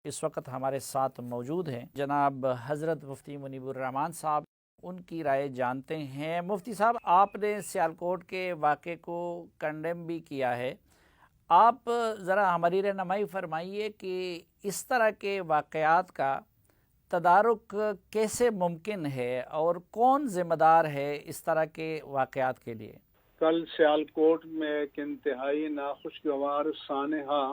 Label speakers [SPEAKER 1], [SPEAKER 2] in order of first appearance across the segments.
[SPEAKER 1] اس وقت ہمارے ساتھ موجود ہیں جناب حضرت مفتی منیب الرحمان صاحب، ان کی رائے جانتے ہیں۔ مفتی صاحب، آپ نے سیالکوٹ کے واقعے کو کنڈیم بھی کیا ہے، آپ ذرا ہماری رہنمائی فرمائیے کہ اس طرح کے واقعات کا تدارک کیسے ممکن ہے اور کون ذمہ دار ہے اس طرح کے واقعات کے لیے؟
[SPEAKER 2] کل سیالکوٹ میں ایک انتہائی ناخوشگوار سانحہ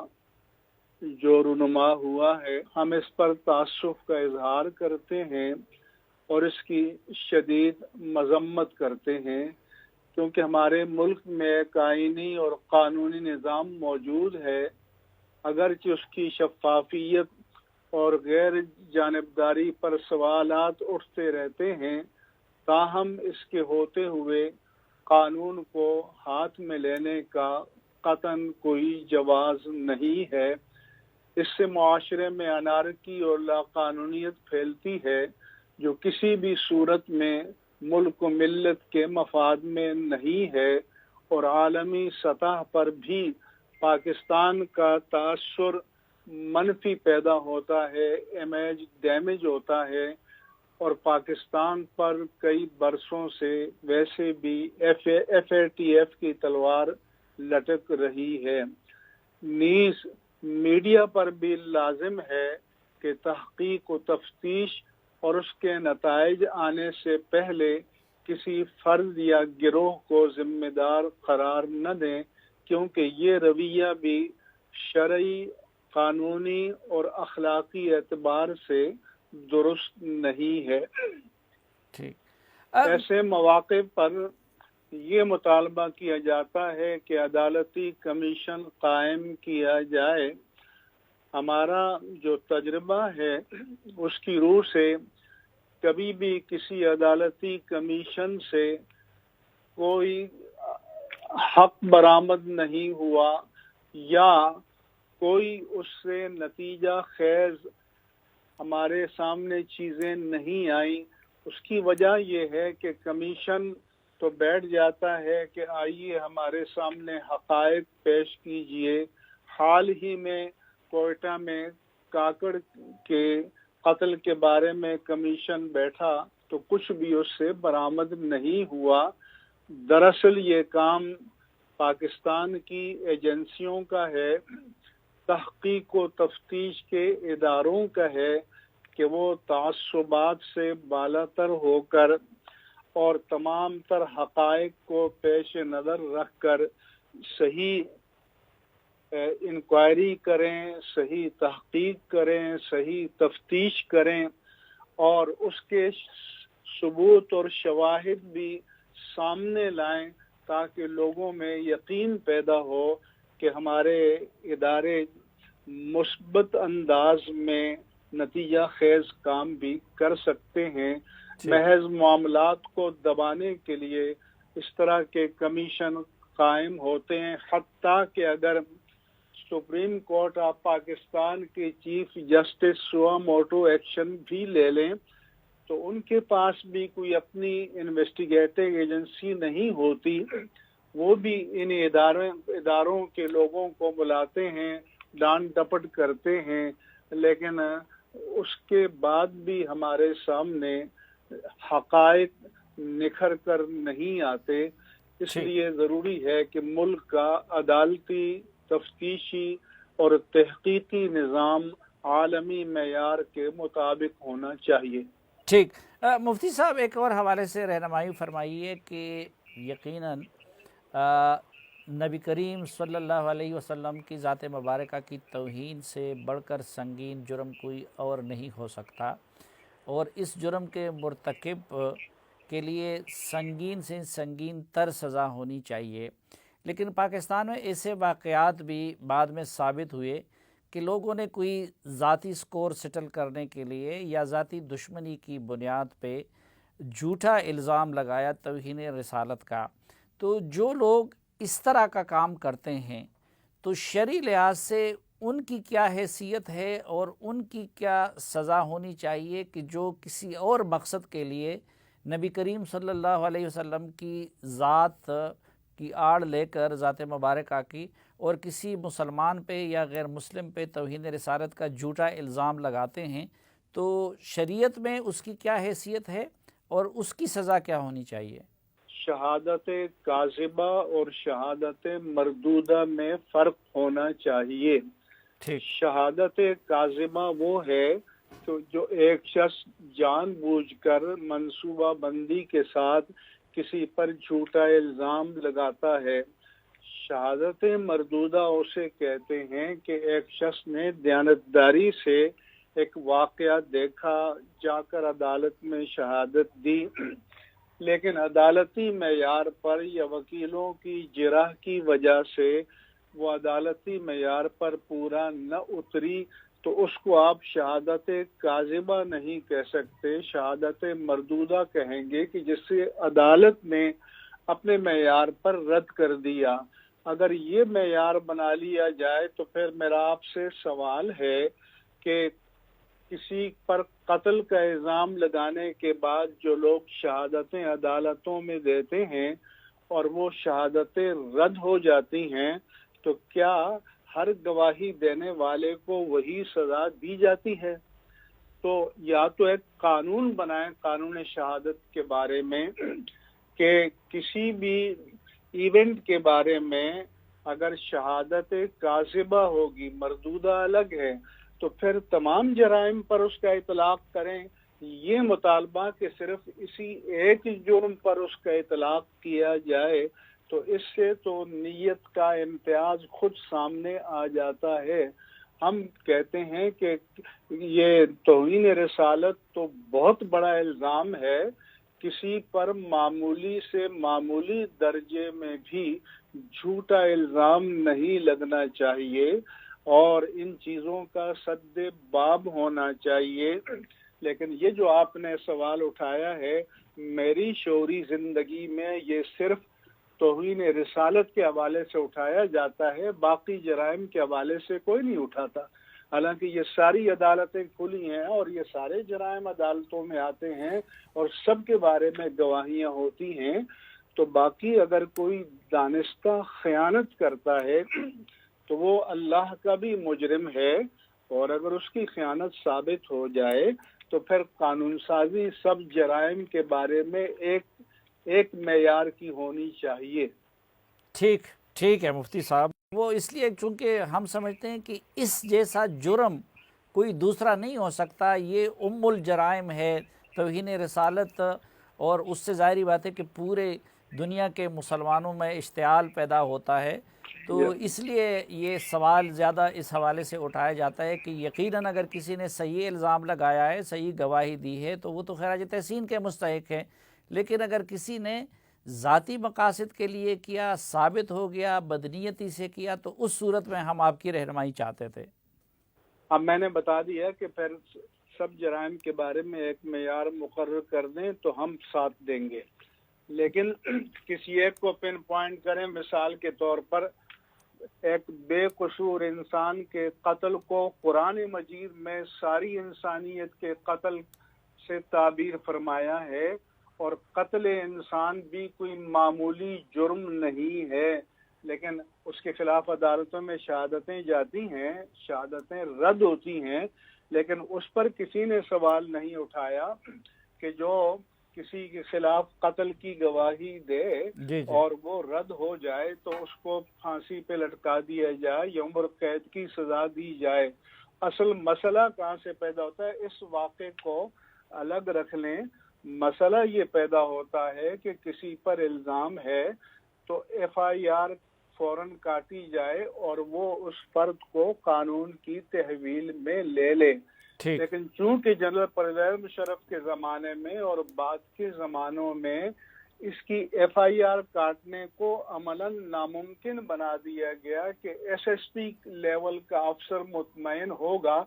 [SPEAKER 2] جو رونما ہوا ہے، ہم اس پر تعصف کا اظہار کرتے ہیں اور اس کی شدید مذمت کرتے ہیں، کیونکہ ہمارے ملک میں ایک آئینی اور قانونی نظام موجود ہے، اگرچہ اس کی شفافیت اور غیر جانبداری پر سوالات اٹھتے رہتے ہیں، تاہم اس کے ہوتے ہوئے قانون کو ہاتھ میں لینے کا قطعاً کوئی جواز نہیں ہے۔ اس سے معاشرے میں انارکی اور لاقانونیت پھیلتی ہے جو کسی بھی صورت میں ملک و ملت کے مفاد میں نہیں ہے، اور عالمی سطح پر بھی پاکستان کا تاثر منفی پیدا ہوتا ہے، امیج ڈیمیج ہوتا ہے، اور پاکستان پر کئی برسوں سے ویسے بھی ایف اے ٹی ایف کی تلوار لٹک رہی ہے۔ نیز میڈیا پر بھی لازم ہے کہ تحقیق و تفتیش اور اس کے نتائج آنے سے پہلے کسی فرد یا گروہ کو ذمہ دار قرار نہ دیں، کیونکہ یہ رویہ بھی شرعی، قانونی اور اخلاقی اعتبار سے درست نہیں ہے۔ ایسے مواقع پر یہ مطالبہ کیا جاتا ہے کہ عدالتی کمیشن قائم کیا جائے۔ ہمارا جو تجربہ ہے اس کی روح سے کبھی بھی کسی عدالتی کمیشن سے کوئی حق برآمد نہیں ہوا یا کوئی اس سے نتیجہ خیز ہمارے سامنے چیزیں نہیں آئیں۔ اس کی وجہ یہ ہے کہ کمیشن تو بیٹھ جاتا ہے کہ آئیے ہمارے سامنے حقائق پیش کیجئے۔ حال ہی میں کوئٹہ میں کاکڑ کے قتل کے بارے میں کمیشن بیٹھا تو کچھ بھی اس سے برآمد نہیں ہوا۔ دراصل یہ کام پاکستان کی ایجنسیوں کا ہے، تحقیق و تفتیش کے اداروں کا ہے کہ وہ تعصبات سے بالاتر ہو کر اور تمام تر حقائق کو پیش نظر رکھ کر صحیح انکوائری کریں، صحیح تحقیق کریں، صحیح تفتیش کریں، اور اس کے ثبوت اور شواہد بھی سامنے لائیں تاکہ لوگوں میں یقین پیدا ہو کہ ہمارے ادارے مثبت انداز میں نتیجہ خیز کام بھی کر سکتے ہیں۔ محض معاملات کو دبانے کے لیے اس طرح کے کمیشن قائم ہوتے ہیں، حتیٰ کہ اگر سپریم کورٹ آف پاکستان کے چیف جسٹس سوا موٹو ایکشن بھی لے لیں تو ان کے پاس بھی کوئی اپنی انویسٹیگیٹنگ ایجنسی نہیں ہوتی، وہ بھی ان اداروں کے لوگوں کو بلاتے ہیں، ڈانٹ ڈپٹ کرتے ہیں، لیکن اس کے بعد بھی ہمارے سامنے حقائق نکھر کر نہیں آتے۔ اس لیے ضروری ہے کہ ملک کا عدالتی، تفتیشی اور تحقیقی نظام عالمی معیار کے مطابق ہونا چاہیے۔
[SPEAKER 1] ٹھیک، مفتی صاحب ایک اور حوالے سے رہنمائی فرمائیے کہ یقیناً نبی کریم صلی اللہ علیہ وسلم کی ذات مبارکہ کی توہین سے بڑھ کر سنگین جرم کوئی اور نہیں ہو سکتا، اور اس جرم کے مرتکب کے لیے سنگین سے سنگین تر سزا ہونی چاہیے۔ لیکن پاکستان میں ایسے واقعات بھی بعد میں ثابت ہوئے کہ لوگوں نے کوئی ذاتی سکور سیٹل کرنے کے لیے یا ذاتی دشمنی کی بنیاد پہ جھوٹا الزام لگایا توہین رسالت کا۔ تو جو لوگ اس طرح کا کام کرتے ہیں تو شرعی لحاظ سے ان کی کیا حیثیت ہے اور ان کی کیا سزا ہونی چاہیے کہ جو کسی اور مقصد کے لیے نبی کریم صلی اللہ علیہ وسلم کی ذات کی آڑ لے کر، ذات مبارکہ کی، اور کسی مسلمان پہ یا غیر مسلم پہ توہین رسالت کا جھوٹا الزام لگاتے ہیں تو شریعت میں اس کی کیا حیثیت ہے اور اس کی سزا کیا ہونی چاہیے؟
[SPEAKER 2] شہادت کاذبہ اور شہادت مردودہ میں فرق ہونا چاہیے۔
[SPEAKER 1] ٹھیک۔
[SPEAKER 2] شہادت کاذبہ وہ ہے جو ایک شخص جان بوجھ کر منصوبہ بندی کے ساتھ کسی پر جھوٹا الزام لگاتا ہے۔ شہادت مردودہ اسے کہتے ہیں کہ ایک شخص نے دیانتداری سے ایک واقعہ دیکھا، جا کر عدالت میں شہادت دی، لیکن عدالتی معیار پر یا وکیلوں کی جرح کی وجہ سے وہ عدالتی معیار پر پورا نہ اتری، تو اس کو آپ شہادت کاذبہ نہیں کہہ سکتے، شہادت مردودہ کہیں گے کہ جس سے عدالت نے اپنے معیار پر رد کر دیا۔ اگر یہ معیار بنا لیا جائے تو پھر میرا آپ سے سوال ہے کہ کسی پر قتل کا الزام لگانے کے بعد جو لوگ شہادتیں عدالتوں میں دیتے ہیں اور وہ شہادتیں رد ہو جاتی ہیں، تو کیا ہر گواہی دینے والے کو وہی سزا دی جاتی ہے؟ تو یا تو ایک قانون بنائیں قانون شہادت کے بارے میں کہ کسی بھی ایونٹ کے بارے میں اگر شہادت کاذبہ ہوگی، مردودہ الگ ہے، تو پھر تمام جرائم پر اس کا اطلاق کریں۔ یہ مطالبہ کہ صرف اسی ایک جرم پر اس کا اطلاق کیا جائے، تو اس سے تو نیت کا امتیاز خود سامنے آ جاتا ہے۔ ہم کہتے ہیں کہ یہ توہین رسالت تو بہت بڑا الزام ہے، کسی پر معمولی سے معمولی درجے میں بھی جھوٹا الزام نہیں لگنا چاہیے اور ان چیزوں کا سد باب ہونا چاہیے۔ لیکن یہ جو آپ نے سوال اٹھایا ہے، میری شعوری زندگی میں یہ صرف توہین رسالت کے حوالے سے اٹھایا جاتا ہے، باقی جرائم کے حوالے سے کوئی نہیں اٹھاتا، حالانکہ یہ ساری عدالتیں کھلی ہیں اور یہ سارے جرائم عدالتوں میں آتے ہیں اور سب کے بارے میں گواہیاں ہوتی ہیں۔ تو باقی اگر کوئی دانستہ خیانت کرتا ہے تو وہ اللہ کا بھی مجرم ہے، اور اگر اس کی خیانت ثابت ہو جائے تو پھر قانون سازی سب جرائم کے بارے میں ایک معیار کی ہونی چاہیے۔
[SPEAKER 1] ٹھیک ہے مفتی صاحب، وہ اس لیے چونکہ ہم سمجھتے ہیں کہ اس جیسا جرم کوئی دوسرا نہیں ہو سکتا، یہ ام الجرائم ہے توہین رسالت، اور اس سے ظاہری بات ہے کہ پورے دنیا کے مسلمانوں میں اشتعال پیدا ہوتا ہے، تو اس لیے یہ سوال زیادہ اس حوالے سے اٹھایا جاتا ہے کہ یقیناً اگر کسی نے صحیح الزام لگایا ہے، صحیح گواہی دی ہے تو وہ تو خراج تحسین کے مستحق ہے، لیکن اگر کسی نے ذاتی مقاصد کے لیے کیا، ثابت ہو گیا بدنیتی سے کیا، تو اس صورت میں ہم آپ کی رہنمائی چاہتے تھے۔
[SPEAKER 2] اب میں نے بتا دیا کہ پھر سب جرائم کے بارے میں ایک معیار مقرر کر دیں تو ہم ساتھ دیں گے، لیکن کسی ایک کو پن پوائنٹ کریں، مثال کے طور پر ایک بے قصور انسان کے قتل کو قرآن مجید میں ساری انسانیت کے قتل سے تعبیر فرمایا ہے، اور قتل انسان بھی کوئی معمولی جرم نہیں ہے، لیکن اس کے خلاف عدالتوں میں شہادتیں جاتی ہیں، شہادتیں رد ہوتی ہیں، لیکن اس پر کسی نے سوال نہیں اٹھایا کہ جو کسی کے خلاف قتل کی گواہی دے اور وہ رد ہو جائے تو اس کو پھانسی پہ لٹکا دیا جائے یا عمر قید کی سزا دی جائے۔ اصل مسئلہ کہاں سے پیدا ہوتا ہے، اس واقعے کو الگ رکھ لیں۔ مسئلہ یہ پیدا ہوتا ہے کہ کسی پر الزام ہے تو ایف آئی آر فوراً کاٹی جائے اور وہ اس فرد کو قانون کی تحویل میں لے لے، لیکن چونکہ جنرل پرویز مشرف کے زمانے میں اور بعد کے زمانوں میں اس کی ایف آئی آر کاٹنے کو عملاً ناممکن بنا دیا گیا کہ ایس ایس پی لیول کا افسر مطمئن ہوگا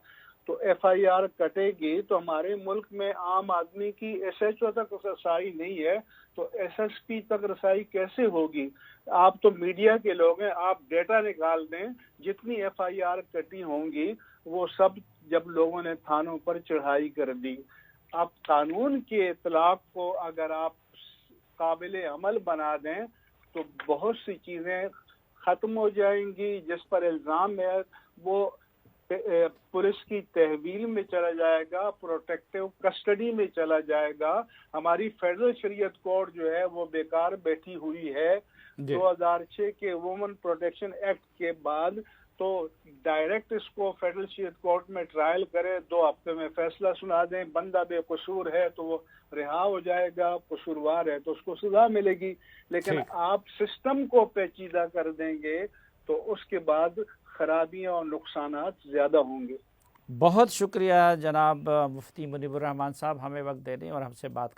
[SPEAKER 2] تو ایف آئی آر کٹے گی، تو ہمارے ملک میں عام آدمی کی ایس ایچ او تک رسائی نہیں ہے تو ایس ایس پی تک رسائی کیسے ہوگی؟ آپ تو میڈیا کے لوگ ہیں، آپ ڈیٹا نکال دیں، جتنی ایف آئی آر کٹی ہوں گی وہ سب جب لوگوں نے تھانوں پر چڑھائی کر دی۔ اب قانون کے اطلاق کو اگر آپ قابل عمل بنا دیں تو بہت سی چیزیں ختم ہو جائیں گی، جس پر الزام ہے وہ پولیس کی تحویل میں چلا جائے گا، پروٹیکٹیو کسٹڈی میں چلا جائے گا. ہماری فیڈرل شریعت کورٹ جو ہے وہ بیکار بیٹھی ہوئی ہے. 2006 کے وومن پروٹیکشن ایکٹ کے بعد تو ڈائریکٹ اس کو فیڈرل شریعت کورٹ میں ٹرائل کرے، 2 ہفتے میں فیصلہ سنا دیں، بندہ بے قصور ہے تو وہ رہا ہو جائے گا، قصوروار ہے تو اس کو سزا ملے گی. لیکن آپ سسٹم کو پیچیدہ کر دیں گے تو اس کے بعد خرابیاں اور نقصانات زیادہ ہوں گے.
[SPEAKER 1] بہت شکریہ جناب مفتی منیب الرحمان صاحب، ہمیں وقت دینے اور ہم سے بات